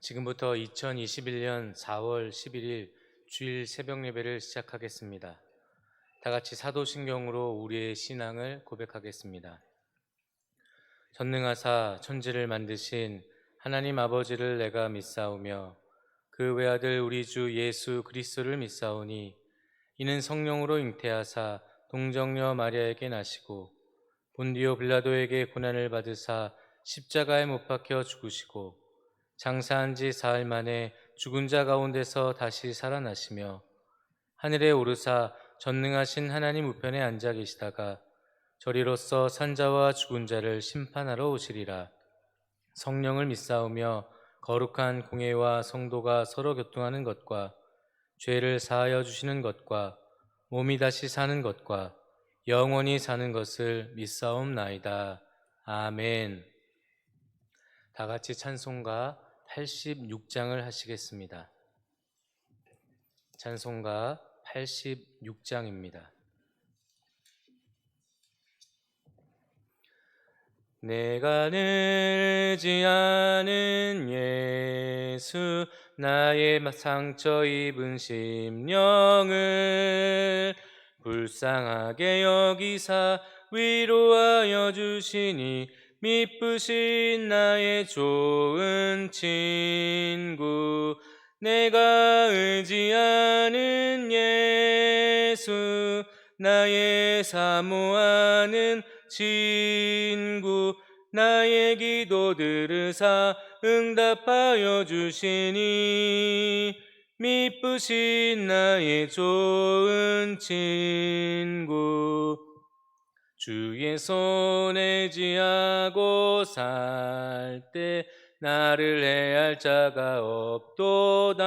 지금부터 2021년 4월 11일 주일 새벽 예배를 시작하겠습니다. 다 같이 사도신경으로 우리의 신앙을 고백하겠습니다. 전능하사 천지를 만드신 하나님 아버지를 내가 믿사오며 그 외아들 우리 주 예수 그리스도를 믿사오니 이는 성령으로 잉태하사 동정녀 마리아에게 나시고 본디오 빌라도에게 고난을 받으사 십자가에 못 박혀 죽으시고 장사한 지 사흘 만에 죽은 자 가운데서 다시 살아나시며 하늘에 오르사 전능하신 하나님 우편에 앉아 계시다가 저리로서 산자와 죽은 자를 심판하러 오시리라. 성령을 믿사오며 거룩한 공회와 성도가 서로 교통하는 것과 죄를 사하여 주시는 것과 몸이 다시 사는 것과 영원히 사는 것을 믿사옵나이다. 아멘. 다 같이 찬송가 86장을 하시겠습니다. 찬송가 86장입니다. 내가 늘지 않은 예수 나의 상처 입은 심령을 불쌍하게 여기사 위로하여 주시니 미쁘신 나의 좋은 친구 내가 의지하는 예수 나의 사모하는 친구 나의 기도 들으사 응답하여 주시니 미쁘신 나의 좋은 친구 주의 손에 지하고 살 때 나를 해할 자가 없도다.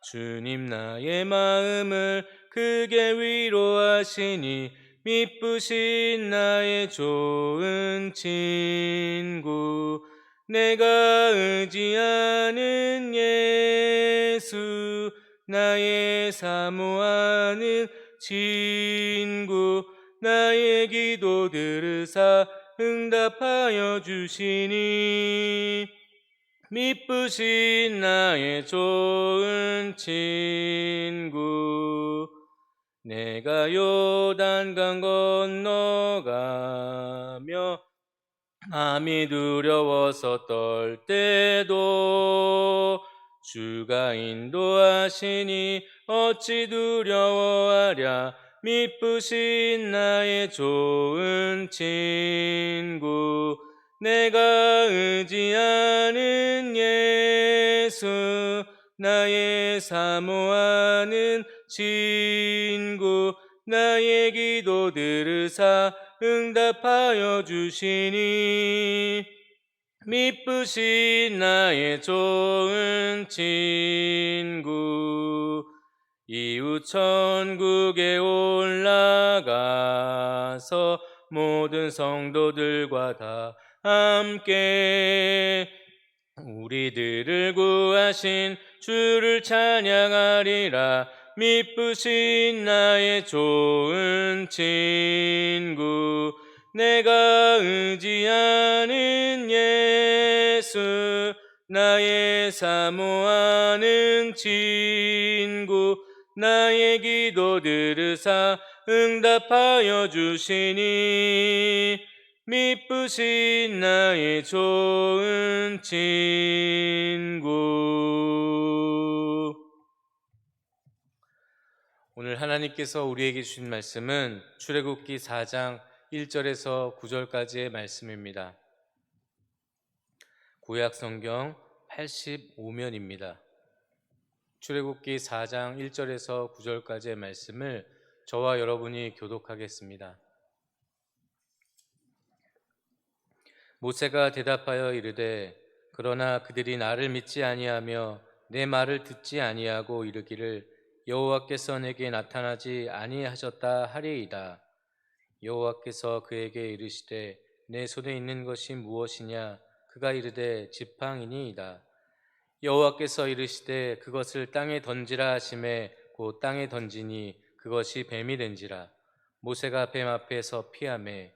주님 나의 마음을 크게 위로하시니 미쁘신 나의 좋은 친구 내가 의지하는 예수 나의 사모하는 친구 나의 기도 들으사 응답하여 주시니 미쁘신 나의 좋은 친구 내가 요단강 건너가며 마음이 두려워서 떨 때도 주가 인도하시니 어찌 두려워하랴 미쁘신 나의 좋은 친구 내가 의지하는 예수 나의 사모하는 친구 나의 기도 들으사 응답하여 주시니 미쁘신 나의 좋은 친구 이웃 천국에 올라가서 모든 성도들과 다 함께 우리들을 구하신 주를 찬양하리라 미쁘신 나의 좋은 친구 내가 의지하는 예수 나의 사모하는 친구 나의 기도 들으사 응답하여 주시니 미쁘신 나의 좋은 친구 오늘 하나님께서 우리에게 주신 말씀은 출애굽기 4장 1절에서 9절까지의 말씀입니다. 구약 성경 85면입니다. 출애굽기 4장 1절에서 9절까지의 말씀을 저와 여러분이 교독하겠습니다. 모세가 대답하여 이르되 그러나 그들이 나를 믿지 아니하며 내 말을 듣지 아니하고 이르기를 여호와께서 내게 나타나지 아니하셨다 하리이다. 여호와께서 그에게 이르시되 내 손에 있는 것이 무엇이냐? 그가 이르되 지팡이니이다. 여호와께서 이르시되 그것을 땅에 던지라 하시매 곧 땅에 던지니 그것이 뱀이 된지라. 모세가 뱀 앞에서 피하매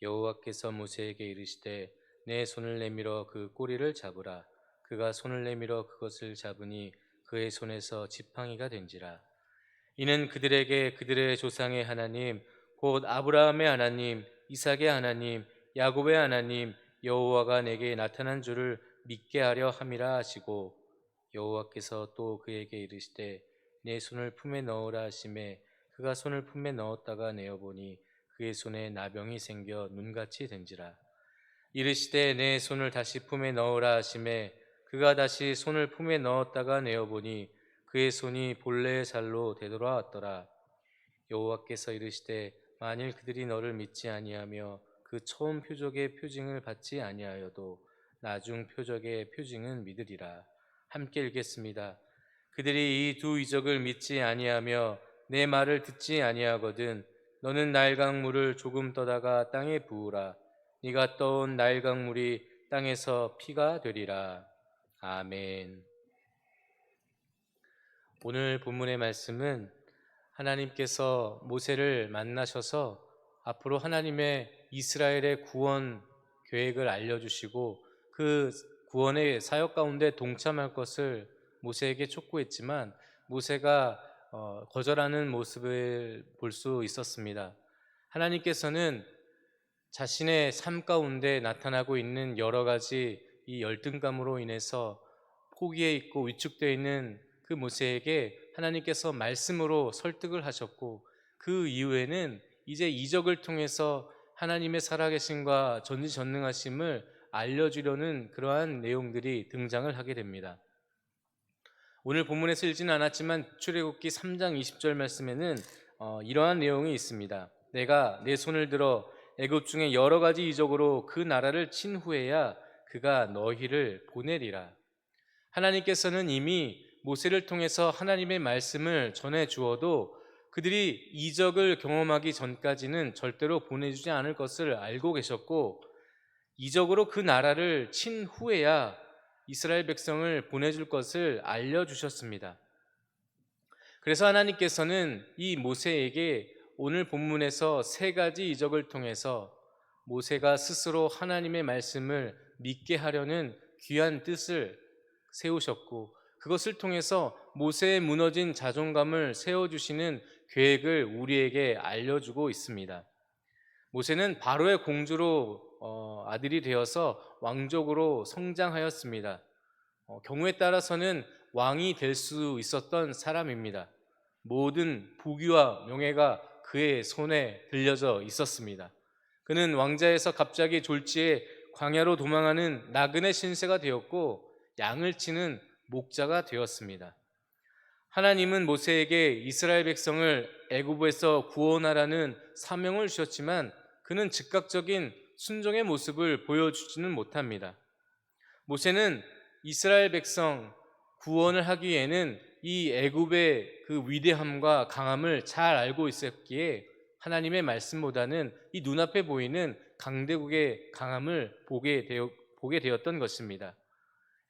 여호와께서 모세에게 이르시되 내 손을 내밀어 그 꼬리를 잡으라. 그가 손을 내밀어 그것을 잡으니 그의 손에서 지팡이가 된지라. 이는 그들에게 그들의 조상의 하나님 곧 아브라함의 하나님, 이삭의 하나님, 야곱의 하나님 여호와가 내게 나타난 줄을 믿게 하려 함이라 하시고, 여호와께서 또 그에게 이르시되 내 손을 품에 넣으라 하시매 그가 손을 품에 넣었다가 내어보니 그의 손에 나병이 생겨 눈같이 된지라. 이르시되 내 손을 다시 품에 넣으라 하시매 그가 다시 손을 품에 넣었다가 내어보니 그의 손이 본래의 살로 되돌아왔더라. 여호와께서 이르시되 만일 그들이 너를 믿지 아니하며 그 처음 표적의 표징을 받지 아니하여도 나중 표적의 표징은 믿으리라. 함께 읽겠습니다. 그들이 이 두 이적을 믿지 아니하며 내 말을 듣지 아니하거든 너는 나일강물을 조금 떠다가 땅에 부으라. 네가 떠온 나일강물이 땅에서 피가 되리라. 아멘. 오늘 본문의 말씀은 하나님께서 모세를 만나셔서 앞으로 하나님의 이스라엘의 구원 계획을 알려주시고 그 구원의 사역 가운데 동참할 것을 모세에게 촉구했지만 모세가 거절하는 모습을 볼 수 있었습니다. 하나님께서는 자신의 삶 가운데 나타나고 있는 여러 가지 이 열등감으로 인해서 포기해 있고 위축되어 있는 그 모세에게 하나님께서 말씀으로 설득을 하셨고, 그 이후에는 이제 이적을 통해서 하나님의 살아계심과 전지전능하심을 알려주려는 그러한 내용들이 등장을 하게 됩니다. 오늘 본문에서 읽지는 않았지만 출애굽기 3장 20절 말씀에는 이러한 내용이 있습니다. 내가 내 손을 들어 애굽 중에 여러 가지 이적으로 그 나라를 친 후에야 그가 너희를 보내리라. 하나님께서는 이미 모세를 통해서 하나님의 말씀을 전해 주어도 그들이 이적을 경험하기 전까지는 절대로 보내주지 않을 것을 알고 계셨고, 이적으로 그 나라를 친 후에야 이스라엘 백성을 보내줄 것을 알려주셨습니다. 그래서 하나님께서는 이 모세에게 오늘 본문에서 세 가지 이적을 통해서 모세가 스스로 하나님의 말씀을 믿게 하려는 귀한 뜻을 세우셨고, 그것을 통해서 모세의 무너진 자존감을 세워주시는 계획을 우리에게 알려주고 있습니다. 모세는 바로의 공주로 아들이 되어서 왕족으로 성장하였습니다. 경우에 따라서는 왕이 될 수 있었던 사람입니다. 모든 부귀와 명예가 그의 손에 들려져 있었습니다. 그는 왕자에서 갑자기 졸지에 광야로 도망하는 나그네 신세가 되었고 양을 치는 목자가 되었습니다. 하나님은 모세에게 이스라엘 백성을 애굽에서 구원하라는 사명을 주셨지만 그는 즉각적인 순종의 모습을 보여주지는 못합니다. 모세는 이스라엘 백성 구원을 하기에는 이 애굽의 그 위대함과 강함을 잘 알고 있었기에 하나님의 말씀보다는 이 눈앞에 보이는 강대국의 강함을 보게 되었던 것입니다.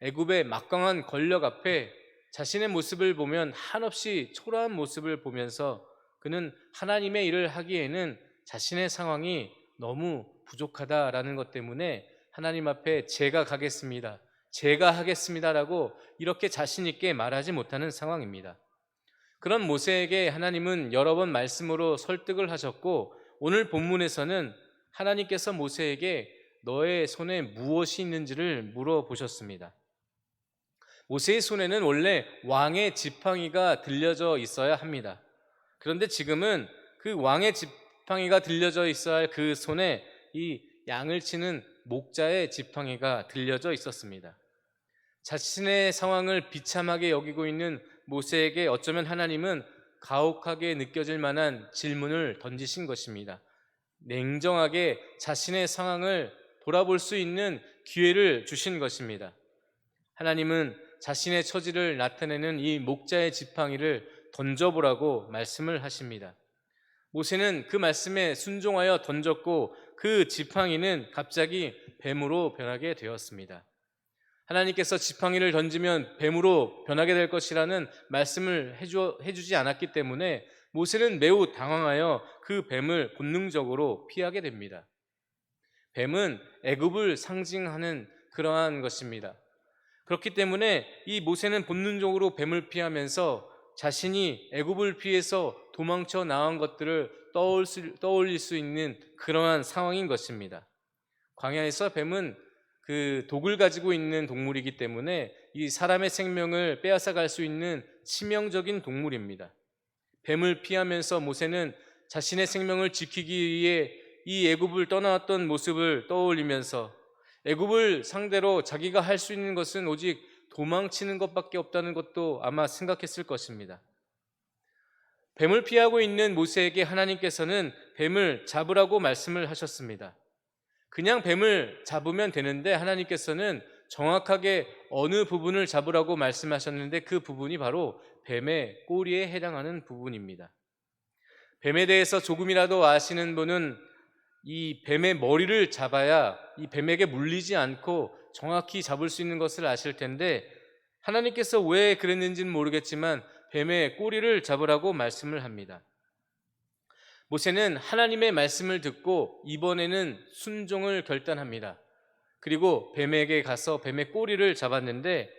애굽의 막강한 권력 앞에 자신의 모습을 보면 한없이 초라한 모습을 보면서 그는 하나님의 일을 하기에는 자신의 상황이 너무 부족하다라는 것 때문에 하나님 앞에 제가 가겠습니다, 제가 하겠습니다라고 이렇게 자신 있게 말하지 못하는 상황입니다. 그런 모세에게 하나님은 여러 번 말씀으로 설득을 하셨고, 오늘 본문에서는 하나님께서 모세에게 너의 손에 무엇이 있는지를 물어보셨습니다. 모세의 손에는 원래 왕의 지팡이가 들려져 있어야 합니다. 그런데 지금은 그 왕의 지팡이가 들려져 있어야 할 그 손에 이 양을 치는 목자의 지팡이가 들려져 있었습니다. 자신의 상황을 비참하게 여기고 있는 모세에게 어쩌면 하나님은 가혹하게 느껴질 만한 질문을 던지신 것입니다. 냉정하게 자신의 상황을 돌아볼 수 있는 기회를 주신 것입니다. 하나님은 자신의 처지를 나타내는 이 목자의 지팡이를 던져보라고 말씀을 하십니다. 모세는 그 말씀에 순종하여 던졌고 그 지팡이는 갑자기 뱀으로 변하게 되었습니다. 하나님께서 지팡이를 던지면 뱀으로 변하게 될 것이라는 말씀을 해주지 않았기 때문에 모세는 매우 당황하여 그 뱀을 본능적으로 피하게 됩니다. 뱀은 애굽을 상징하는 그러한 것입니다. 그렇기 때문에 이 모세는 본능적으로 뱀을 피하면서 자신이 애굽을 피해서 도망쳐 나온 것들을 떠올릴 수 있는 그러한 상황인 것입니다. 광야에서 뱀은 그 독을 가지고 있는 동물이기 때문에 이 사람의 생명을 빼앗아 갈 수 있는 치명적인 동물입니다. 뱀을 피하면서 모세는 자신의 생명을 지키기 위해 이 애굽을 떠나왔던 모습을 떠올리면서 애굽을 상대로 자기가 할 수 있는 것은 오직 도망치는 것밖에 없다는 것도 아마 생각했을 것입니다. 뱀을 피하고 있는 모세에게 하나님께서는 뱀을 잡으라고 말씀을 하셨습니다. 그냥 뱀을 잡으면 되는데 하나님께서는 정확하게 어느 부분을 잡으라고 말씀하셨는데 그 부분이 바로 뱀의 꼬리에 해당하는 부분입니다. 뱀에 대해서 조금이라도 아시는 분은 이 뱀의 머리를 잡아야 이 뱀에게 물리지 않고 정확히 잡을 수 있는 것을 아실 텐데 하나님께서 왜 그랬는지는 모르겠지만 뱀의 꼬리를 잡으라고 말씀을 합니다. 모세는 하나님의 말씀을 듣고 이번에는 순종을 결단합니다. 그리고 뱀에게 가서 뱀의 꼬리를 잡았는데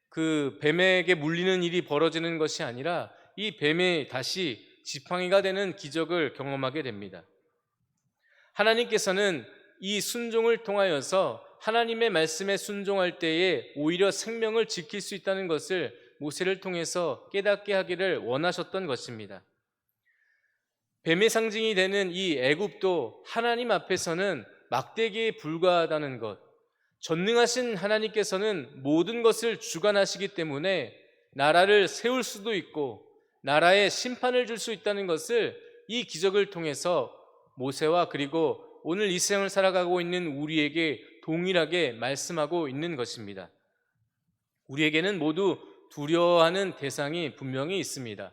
그 뱀에게 물리는 일이 벌어지는 것이 아니라 이 뱀이 다시 지팡이가 되는 기적을 경험하게 됩니다. 하나님께서는 이 순종을 통하여서 하나님의 말씀에 순종할 때에 오히려 생명을 지킬 수 있다는 것을 모세를 통해서 깨닫게 하기를 원하셨던 것입니다. 뱀의 상징이 되는 이 애굽도 하나님 앞에서는 막대기에 불과하다는 것, 전능하신 하나님께서는 모든 것을 주관하시기 때문에 나라를 세울 수도 있고 나라에 심판을 줄 수 있다는 것을 이 기적을 통해서 모세와 그리고 오늘 이 세상을 살아가고 있는 우리에게 동일하게 말씀하고 있는 것입니다. 우리에게는 모두 두려워하는 대상이 분명히 있습니다.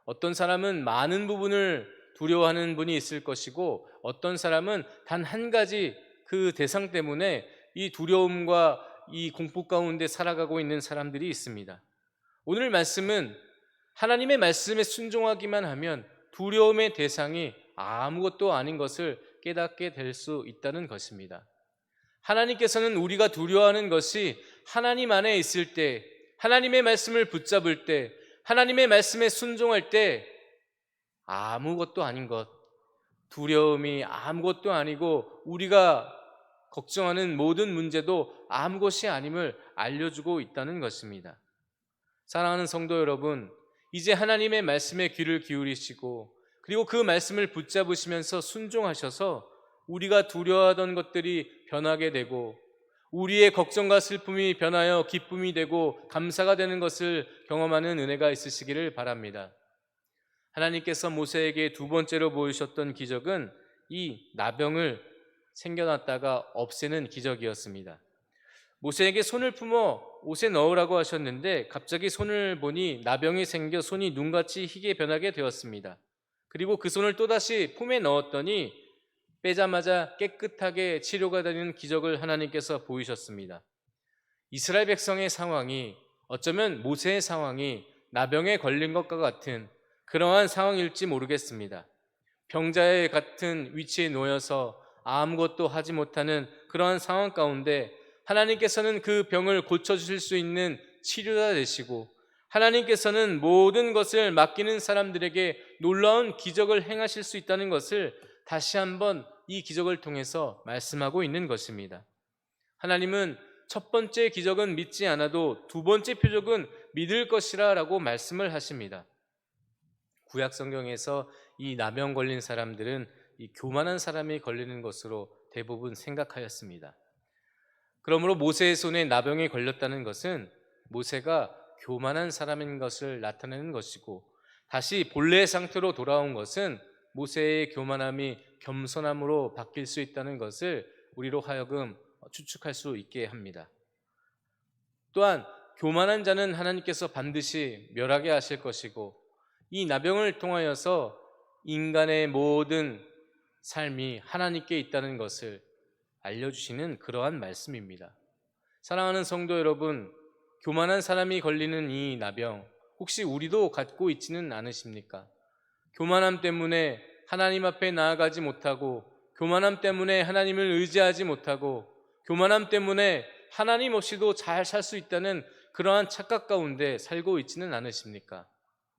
어떤 사람은 많은 부분을 두려워하는 분이 있을 것이고 어떤 사람은 단 한 가지 그 대상 때문에 이 두려움과 이 공포 가운데 살아가고 있는 사람들이 있습니다. 오늘 말씀은 하나님의 말씀에 순종하기만 하면 두려움의 대상이 아무것도 아닌 것을 깨닫게 될 수 있다는 것입니다. 하나님께서는 우리가 두려워하는 것이 하나님 안에 있을 때, 하나님의 말씀을 붙잡을 때, 하나님의 말씀에 순종할 때 아무것도 아닌 것, 두려움이 아무것도 아니고 우리가 걱정하는 모든 문제도 아무것이 아님을 알려주고 있다는 것입니다. 사랑하는 성도 여러분, 이제 하나님의 말씀에 귀를 기울이시고 그리고 그 말씀을 붙잡으시면서 순종하셔서 우리가 두려워하던 것들이 변하게 되고 우리의 걱정과 슬픔이 변하여 기쁨이 되고 감사가 되는 것을 경험하는 은혜가 있으시기를 바랍니다. 하나님께서 모세에게 두 번째로 보이셨던 기적은 이 나병을 생겨났다가 없애는 기적이었습니다. 모세에게 손을 품어 옷에 넣으라고 하셨는데 갑자기 손을 보니 나병이 생겨 손이 눈같이 희게 변하게 되었습니다. 그리고 그 손을 또다시 품에 넣었더니 빼자마자 깨끗하게 치료가 되는 기적을 하나님께서 보이셨습니다. 이스라엘 백성의 상황이 어쩌면 모세의 상황이 나병에 걸린 것과 같은 그러한 상황일지 모르겠습니다. 병자의 같은 위치에 놓여서 아무것도 하지 못하는 그러한 상황 가운데 하나님께서는 그 병을 고쳐주실 수 있는 치료자 되시고 하나님께서는 모든 것을 맡기는 사람들에게 놀라운 기적을 행하실 수 있다는 것을 다시 한번 이 기적을 통해서 말씀하고 있는 것입니다. 하나님은 첫 번째 기적은 믿지 않아도 두 번째 표적은 믿을 것이라 라고 말씀을 하십니다. 구약 성경에서 이 나병 걸린 사람들은 이 교만한 사람이 걸리는 것으로 대부분 생각하였습니다. 그러므로 모세의 손에 나병이 걸렸다는 것은 모세가 교만한 사람인 것을 나타내는 것이고 다시 본래의 상태로 돌아온 것은 모세의 교만함이 겸손함으로 바뀔 수 있다는 것을 우리로 하여금 추측할 수 있게 합니다. 또한 교만한 자는 하나님께서 반드시 멸하게 하실 것이고 이 나병을 통하여서 인간의 모든 삶이 하나님께 있다는 것을 알려주시는 그러한 말씀입니다. 사랑하는 성도 여러분, 교만한 사람이 걸리는 이 나병 혹시 우리도 갖고 있지는 않으십니까? 교만함 때문에 하나님 앞에 나아가지 못하고 교만함 때문에 하나님을 의지하지 못하고 교만함 때문에 하나님 없이도 잘 살 수 있다는 그러한 착각 가운데 살고 있지는 않으십니까?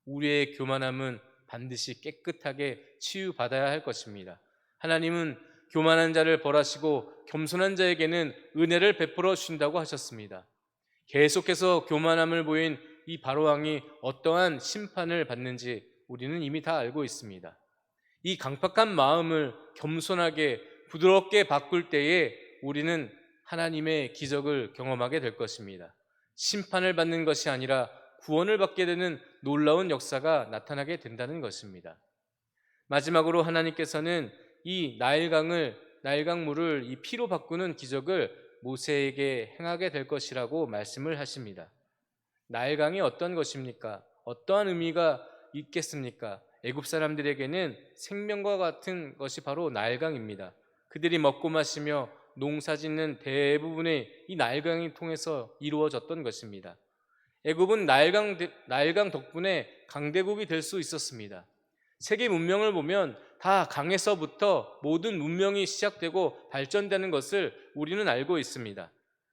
우리의 교만함은 반드시 깨끗하게 치유받아야 할 것입니다. 하나님은 교만한 자를 벌하시고 겸손한 자에게는 은혜를 베풀어 주신다고 하셨습니다. 계속해서 교만함을 보인 이 바로왕이 어떠한 심판을 받는지 우리는 이미 다 알고 있습니다. 이 강팍한 마음을 겸손하게 부드럽게 바꿀 때에 우리는 하나님의 기적을 경험하게 될 것입니다. 심판을 받는 것이 아니라 구원을 받게 되는 놀라운 역사가 나타나게 된다는 것입니다. 마지막으로 하나님께서는 이 나일강물을 이 피로 바꾸는 기적을 모세에게 행하게 될 것이라고 말씀을 하십니다. 나일강이 어떤 것입니까? 어떠한 의미가 있겠습니까? 애굽 사람들에게는 생명과 같은 것이 바로 나일강입니다. 그들이 먹고 마시며 농사짓는 대부분의 이 나일강을 통해서 이루어졌던 것입니다. 애굽은 나일강 덕분에 강대국이 될 수 있었습니다. 세계 문명을 보면 다 강에서부터 모든 문명이 시작되고 발전되는 것을 우리는 알고 있습니다.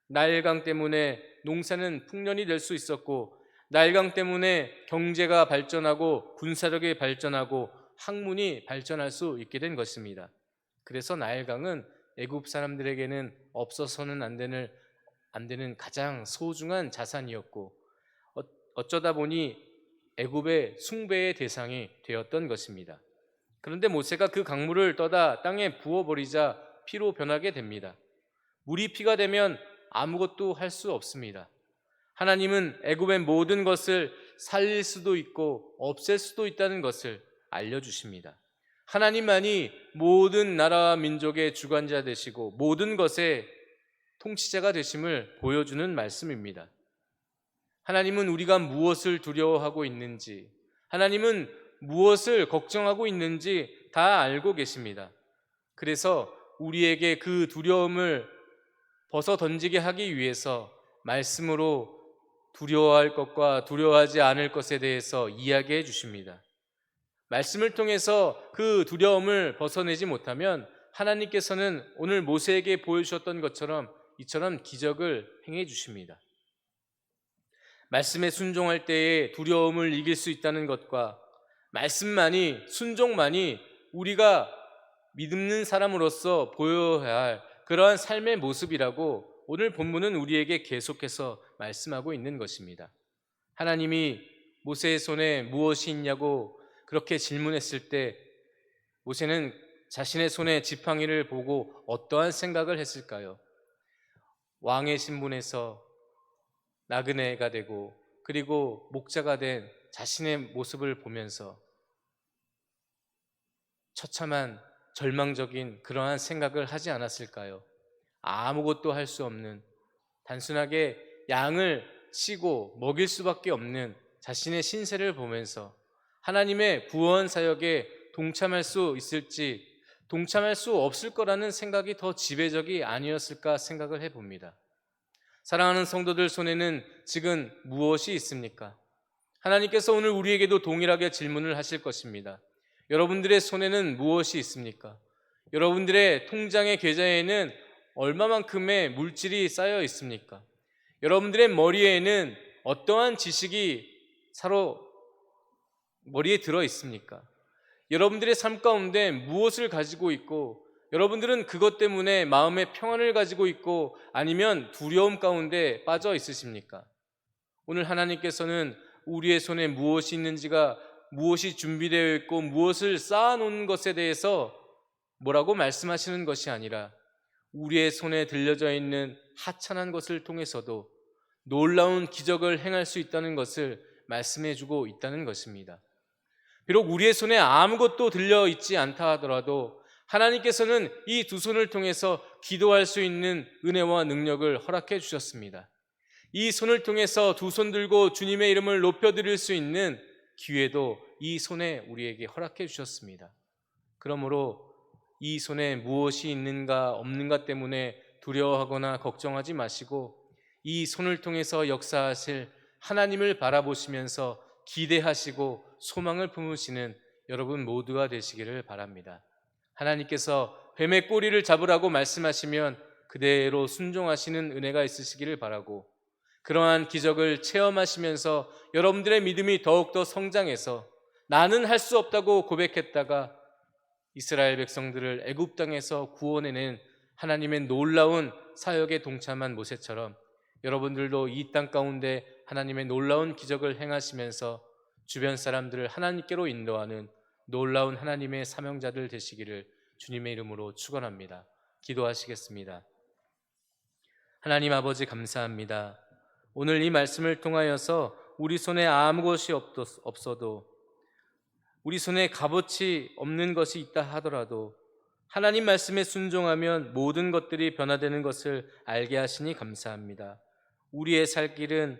나일강 때문에 농사는 풍년이 될 수 있었고, 나일강 때문에 경제가 발전하고 군사력이 발전하고 학문이 발전할 수 있게 된 것입니다. 그래서 나일강은 애굽 사람들에게는 없어서는 안 되는 가장 소중한 자산이었고, 어쩌다 보니 애굽의 숭배의 대상이 되었던 것입니다. 그런데 모세가 그 강물을 떠다 땅에 부어버리자 피로 변하게 됩니다. 물이 피가 되면 아무것도 할 수 없습니다. 하나님은 애굽의 모든 것을 살릴 수도 있고 없앨 수도 있다는 것을 알려주십니다. 하나님만이 모든 나라와 민족의 주관자 되시고 모든 것의 통치자가 되심을 보여주는 말씀입니다. 하나님은 우리가 무엇을 두려워하고 있는지, 하나님은 무엇을 걱정하고 있는지 다 알고 계십니다. 그래서 우리에게 그 두려움을 벗어 던지게 하기 위해서 말씀으로 두려워할 것과 두려워하지 않을 것에 대해서 이야기해 주십니다. 말씀을 통해서 그 두려움을 벗어내지 못하면 하나님께서는 오늘 모세에게 보여주셨던 것처럼 이처럼 기적을 행해 주십니다. 말씀에 순종할 때에 두려움을 이길 수 있다는 것과 말씀만이, 순종만이 우리가 믿는 사람으로서 보여야 할 그러한 삶의 모습이라고 오늘 본문은 우리에게 계속해서 말씀하고 있는 것입니다. 하나님이 모세의 손에 무엇이 있냐고 그렇게 질문했을 때 모세는 자신의 손에 지팡이를 보고 어떠한 생각을 했을까요? 왕의 신분에서 나그네가 되고 그리고 목자가 된 자신의 모습을 보면서 처참한 절망적인 그러한 생각을 하지 않았을까요? 아무것도 할 수 없는, 단순하게 양을 치고 먹일 수밖에 없는 자신의 신세를 보면서 하나님의 구원 사역에 동참할 수 있을지, 동참할 수 없을 거라는 생각이 더 지배적이 아니었을까 생각을 해봅니다. 사랑하는 성도들 손에는 지금 무엇이 있습니까? 하나님께서 오늘 우리에게도 동일하게 질문을 하실 것입니다. 여러분들의 손에는 무엇이 있습니까? 여러분들의 통장의 계좌에는 얼마만큼의 물질이 쌓여 있습니까? 여러분들의 머리에는 어떠한 지식이 머리에 들어 있습니까? 여러분들의 삶 가운데 무엇을 가지고 있고 여러분들은 그것 때문에 마음의 평안을 가지고 있고 아니면 두려움 가운데 빠져 있으십니까? 오늘 하나님께서는 우리의 손에 무엇이 있는지가, 무엇이 준비되어 있고 무엇을 쌓아놓은 것에 대해서 뭐라고 말씀하시는 것이 아니라 우리의 손에 들려져 있는 하찮은 것을 통해서도 놀라운 기적을 행할 수 있다는 것을 말씀해주고 있다는 것입니다. 비록 우리의 손에 아무것도 들려있지 않다 하더라도 하나님께서는 이 두 손을 통해서 기도할 수 있는 은혜와 능력을 허락해 주셨습니다. 이 손을 통해서 두 손 들고 주님의 이름을 높여드릴 수 있는 기회도 이 손에 우리에게 허락해 주셨습니다. 그러므로 이 손에 무엇이 있는가 없는가 때문에 두려워하거나 걱정하지 마시고 이 손을 통해서 역사하실 하나님을 바라보시면서 기대하시고 소망을 품으시는 여러분 모두가 되시기를 바랍니다. 하나님께서 뱀의 꼬리를 잡으라고 말씀하시면 그대로 순종하시는 은혜가 있으시기를 바라고, 그러한 기적을 체험하시면서 여러분들의 믿음이 더욱더 성장해서 나는 할 수 없다고 고백했다가 이스라엘 백성들을 애굽 땅에서 구원해낸 하나님의 놀라운 사역에 동참한 모세처럼 여러분들도 이 땅 가운데 하나님의 놀라운 기적을 행하시면서 주변 사람들을 하나님께로 인도하는 놀라운 하나님의 사명자들 되시기를 주님의 이름으로 축원합니다. 기도하시겠습니다. 하나님 아버지, 감사합니다. 오늘 이 말씀을 통하여서 우리 손에 아무것이 없어도, 우리 손에 값어치 없는 것이 있다 하더라도 하나님 말씀에 순종하면 모든 것들이 변화되는 것을 알게 하시니 감사합니다. 우리의 살 길은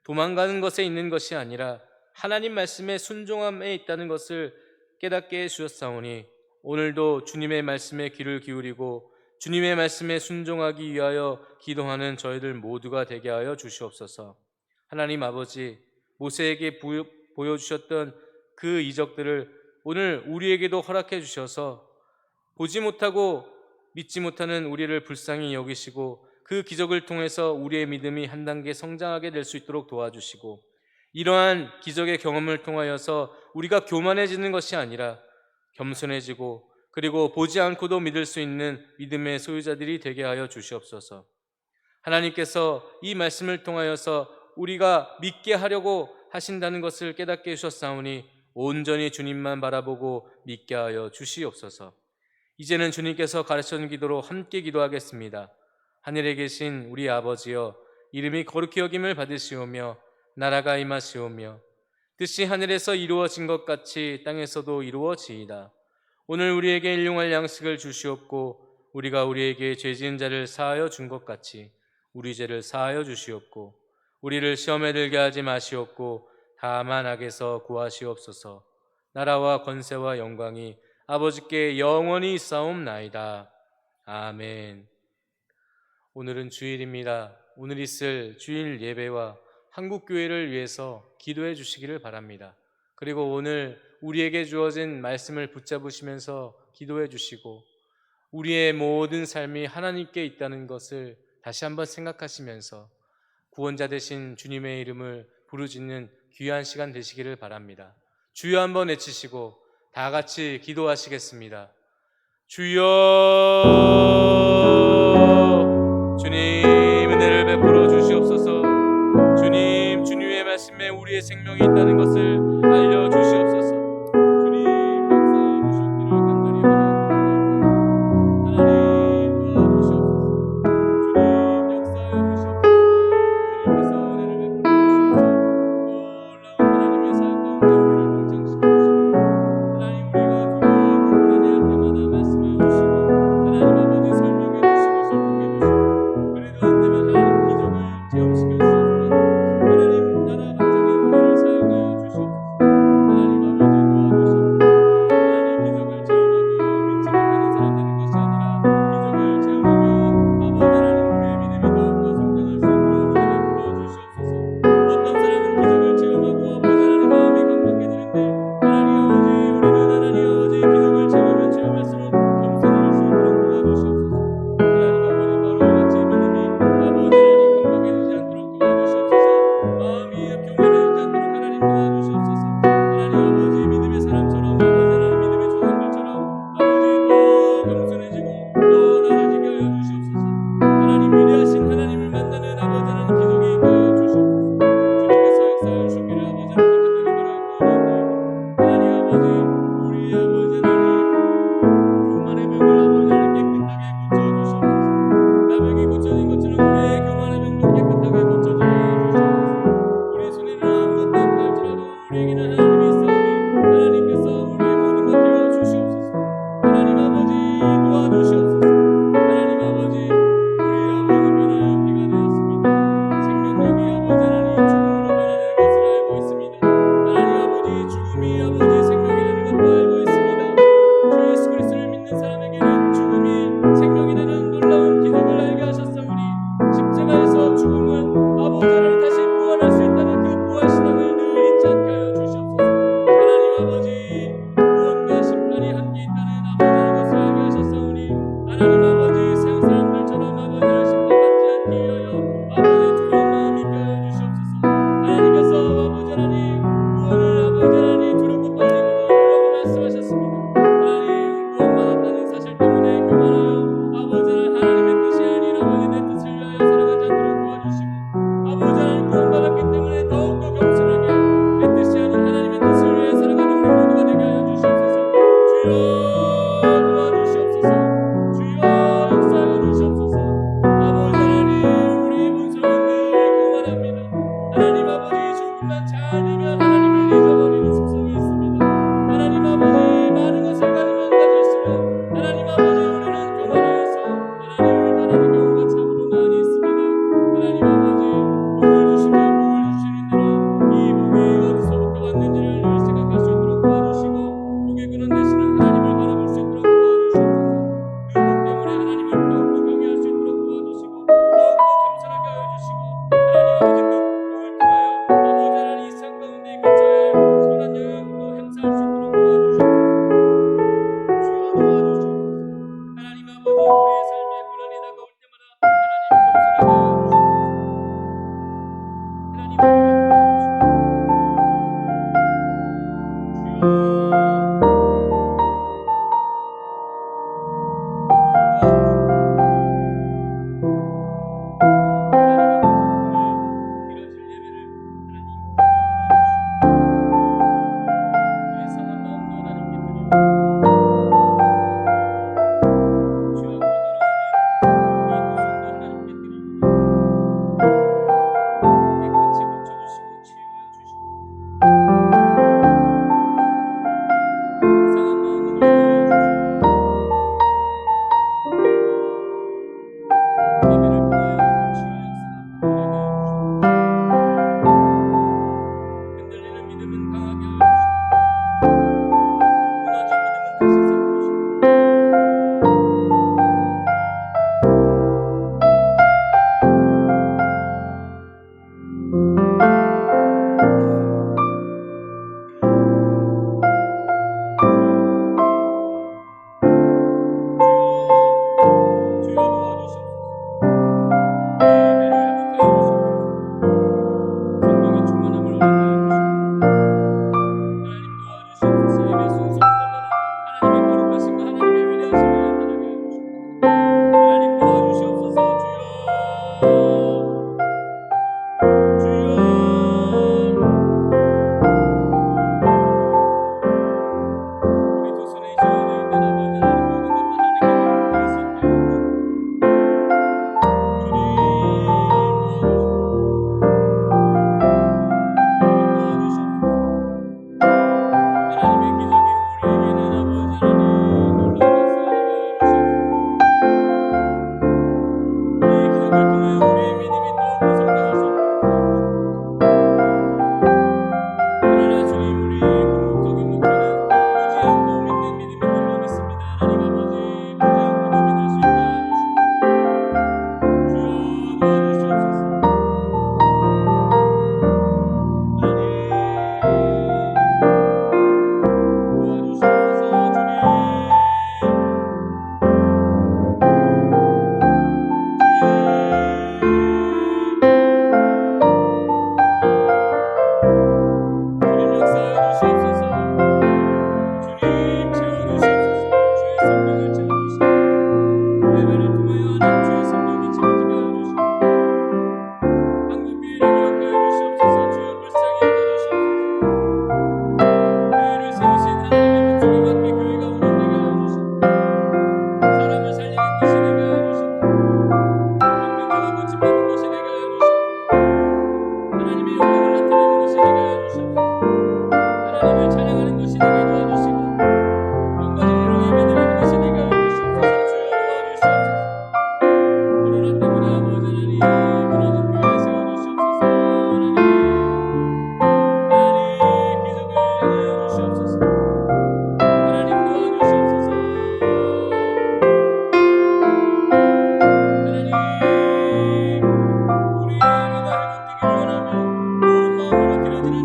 도망가는 것에 있는 것이 아니라 하나님 말씀에 순종함에 있다는 것을 깨닫게 해주셨사오니 오늘도 주님의 말씀에 귀를 기울이고 주님의 말씀에 순종하기 위하여 기도하는 저희들 모두가 되게 하여 주시옵소서. 하나님 아버지, 모세에게 보여주셨던 그 이적들을 오늘 우리에게도 허락해 주셔서 보지 못하고 믿지 못하는 우리를 불쌍히 여기시고 그 기적을 통해서 우리의 믿음이 한 단계 성장하게 될 수 있도록 도와주시고, 이러한 기적의 경험을 통하여서 우리가 교만해지는 것이 아니라 겸손해지고 그리고 보지 않고도 믿을 수 있는 믿음의 소유자들이 되게 하여 주시옵소서. 하나님께서 이 말씀을 통하여서 우리가 믿게 하려고 하신다는 것을 깨닫게 해주셨사오니 온전히 주님만 바라보고 믿게 하여 주시옵소서. 이제는 주님께서 가르쳐준 기도로 함께 기도하겠습니다. 하늘에 계신 우리 아버지여, 이름이 거룩히 여김을 받으시오며 나라가 임하시오며 뜻이 하늘에서 이루어진 것 같이 땅에서도 이루어지이다. 오늘 우리에게 일용할 양식을 주시옵고 우리가 우리에게 죄 지은 자를 사하여 준 것 같이 우리 죄를 사하여 주시옵고 우리를 시험에 들게 하지 마시옵고 다만 악에서 구하시옵소서. 나라와 권세와 영광이 아버지께 영원히 있사옵나이다. 아멘. 오늘은 주일입니다. 오늘 있을 주일 예배와 한국교회를 위해서 기도해 주시기를 바랍니다. 그리고 오늘 우리에게 주어진 말씀을 붙잡으시면서 기도해 주시고 우리의 모든 삶이 하나님께 있다는 것을 다시 한번 생각하시면서 구원자 되신 주님의 이름을 부르짖는 귀한 시간 되시기를 바랍니다. 주여 한번 외치시고 다 같이 기도하시겠습니다. 주여, 주님 은혜를 베풀어 주시옵소서. 주님, 주님의 말씀에 우리의 생명이 있다는 것을 알려주시옵소서. 주님 역사해 주시옵기를 간절히 바랍니다. 하나님 도와주시옵소서. 주님 역사해 주시옵소서. 주님께서 은혜를 베풀어 주시옵소서. 놀라운 하나님의 사역 가운데 우리를 동참시켜 주시고 하나님, 우리가 두려워하고 불안해할 때마다 말씀해 주시고 하나님 아버지 설명해 주시고 설득해 주시고, 그래도 안 되면 하나님 기적을 체험시켜 주시옵소서. 하나님 나라 확장의 우리를 사용하여 주시옵소서.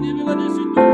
예배가 될 수 있도록